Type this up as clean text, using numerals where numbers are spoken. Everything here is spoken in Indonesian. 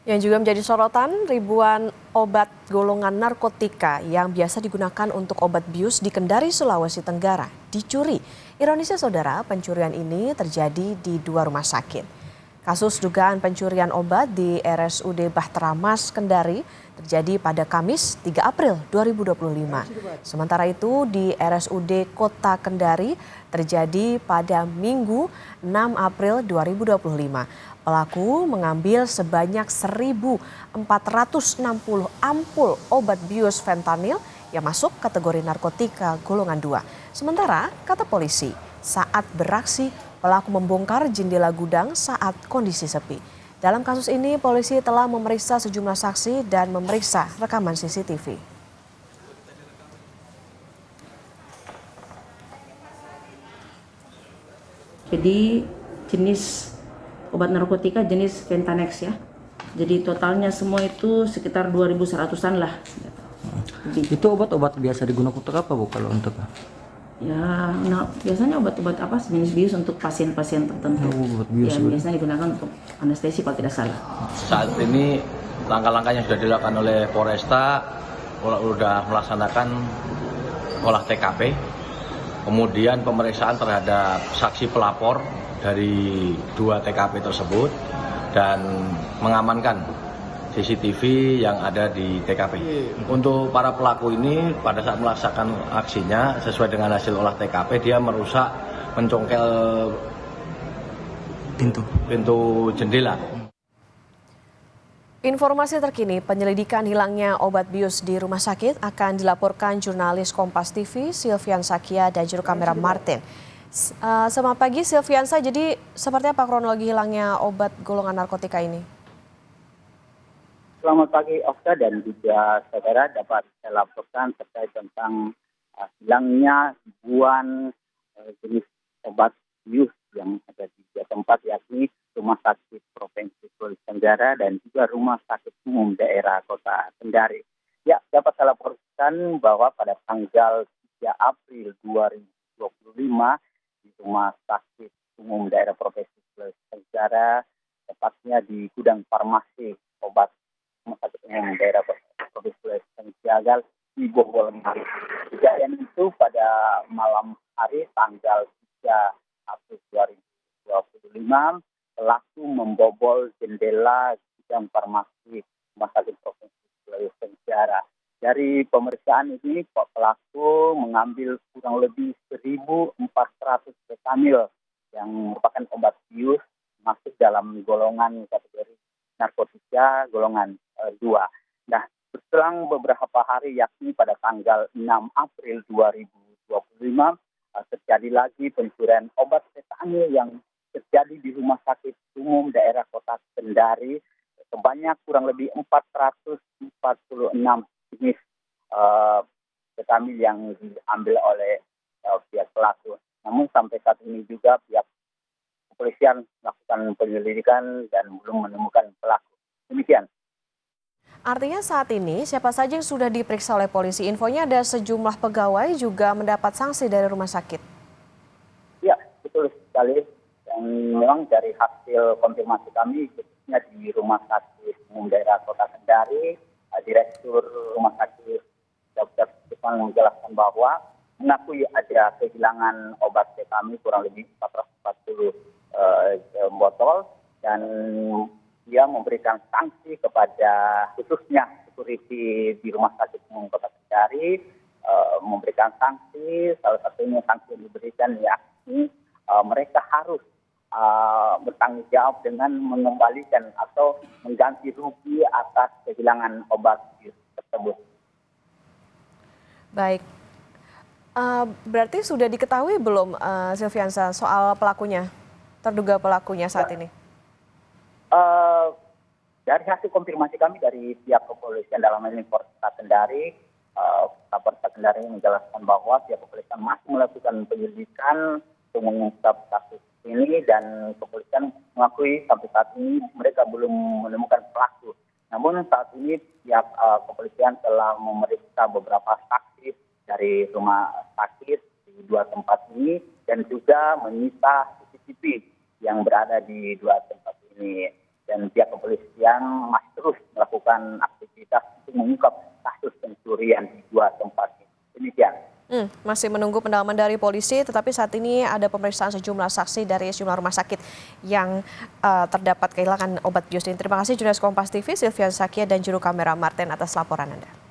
Yang juga menjadi sorotan, ribuan obat golongan narkotika yang biasa digunakan untuk obat bius di Kendari, Sulawesi Tenggara dicuri. Ironisnya saudara, pencurian ini terjadi di 2 rumah sakit. Kasus dugaan pencurian obat di RSUD Bahtera Mas Kendari terjadi pada Kamis 3 April 2025. Sementara itu di RSUD Kota Kendari terjadi pada Minggu 6 April 2025. Pelaku mengambil sebanyak 1.460 ampul obat bius fentanyl yang masuk kategori narkotika golongan 2. Sementara, kata polisi, saat beraksi, pelaku membongkar jendela gudang saat kondisi sepi. Dalam kasus ini, polisi telah memeriksa sejumlah saksi dan memeriksa rekaman CCTV. Jadi jenis obat narkotika jenis Fentanex ya. Jadi totalnya semua itu sekitar 2.100-an lah. Itu obat-obat biasa digunakan untuk apa Bu kalau untuk? Ya, nah, biasanya obat-obat apa jenis bius untuk pasien-pasien tertentu. Obat bius, yang biasanya digunakan untuk anestesi kalau tidak salah. Saat ini langkah-langkah yang sudah dilakukan oleh Polresta sudah melaksanakan olah TKP, kemudian pemeriksaan terhadap saksi pelapor dari 2 TKP tersebut dan mengamankan CCTV yang ada di TKP. Untuk para pelaku ini pada saat melaksanakan aksinya sesuai dengan hasil olah TKP dia merusak mencongkel pintu jendela. Informasi terkini penyelidikan hilangnya obat bius di rumah sakit akan dilaporkan jurnalis Kompas TV Silvian Sakia dan juru kamera Martin. Selamat pagi Silviansa, jadi seperti apa kronologi hilangnya obat golongan narkotika ini? Selamat pagi Okta dan juga saudara, dapat saya laporkan terkait tentang hilangnya ribuan jenis obat bius yang ada di 2 tempat, yakni Rumah Sakit Provinsi Sulawesi Tenggara dan juga Rumah Sakit Umum Daerah Kota Kendari. Ya, dapat saya laporkan bahwa pada tanggal 3 April 2025 di Rumah Sakit Umum Daerah Provinsi Sulawesi Tenggara, tepatnya di gudang farmasi obat Rumah Sakit Umum Daerah Provinsi Sulawesi Tenggara dibobol. Kejadian itu pada malam hari tanggal 3 April 2025, pelaku membobol jendela gudang farmasi Rumah Sakit Provinsi Sulawesi Tenggara. Dari pemeriksaan ini, pelaku mengambil kurang lebih 1.400 fentanyl yang merupakan obat bius masuk dalam golongan kategori narkotika golongan 2. Nah, berselang beberapa hari, yakni pada tanggal 6 April 2025, terjadi lagi pencurian obat fentanyl yang terjadi di Rumah Sakit Umum Daerah Kota Kendari sebanyak kurang lebih 446 jenis fentanyl yang diambil oleh pihak pelaku. Namun sampai saat ini juga pihak kepolisian melakukan penyelidikan dan belum menemukan pelaku. Demikian. Artinya saat ini siapa saja yang sudah diperiksa oleh polisi? Infonya ada sejumlah pegawai juga mendapat sanksi dari rumah sakit. Ya, betul sekali. Dan memang dari hasil konfirmasi kami, khususnya di Rumah Sakit Umum Daerah Kota Kendari, Direktur Rumah Sakit Dr. Stefan menjelaskan bahwa mengakui ada kehilangan obat kami kurang lebih 440 botol, dan dia memberikan sanksi kepada khususnya security di Rumah Sakit Umum Kota Kendari, memberikan sanksi, salah satunya sanksi yang diberikan yakni mereka harus bertanggung jawab dengan mengembalikan atau mengganti rugi atas kehilangan obat tersebut. Baik, berarti sudah diketahui belum Silviansa soal pelakunya, terduga pelakunya saat ini? Dari hasil konfirmasi kami dari pihak kepolisian dalam hal ini Polresta Kendari, Polresta Kendari menjelaskan bahwa pihak kepolisian masih melakukan penyelidikan untuk mengungkap kasus ini, dan kepolisian mengakui sampai saat ini mereka belum menemukan pelaku. Namun saat ini pihak kepolisian telah memeriksa beberapa saksi dari rumah sakit di 2 tempat ini dan juga menyita CCTV yang berada di 2 tempat ini. Dan pihak kepolisian masih terus melakukan aktivitas untuk mengungkap kasus pencurian di 2 tempat. Demikian. Masih menunggu pendalaman dari polisi, tetapi saat ini ada pemeriksaan sejumlah saksi dari sejumlah rumah sakit yang terdapat kehilangan obat bius ini. Terima kasih jurnalis Kompas TV, Silvian Sakia, dan juru kamera Martin atas laporan Anda.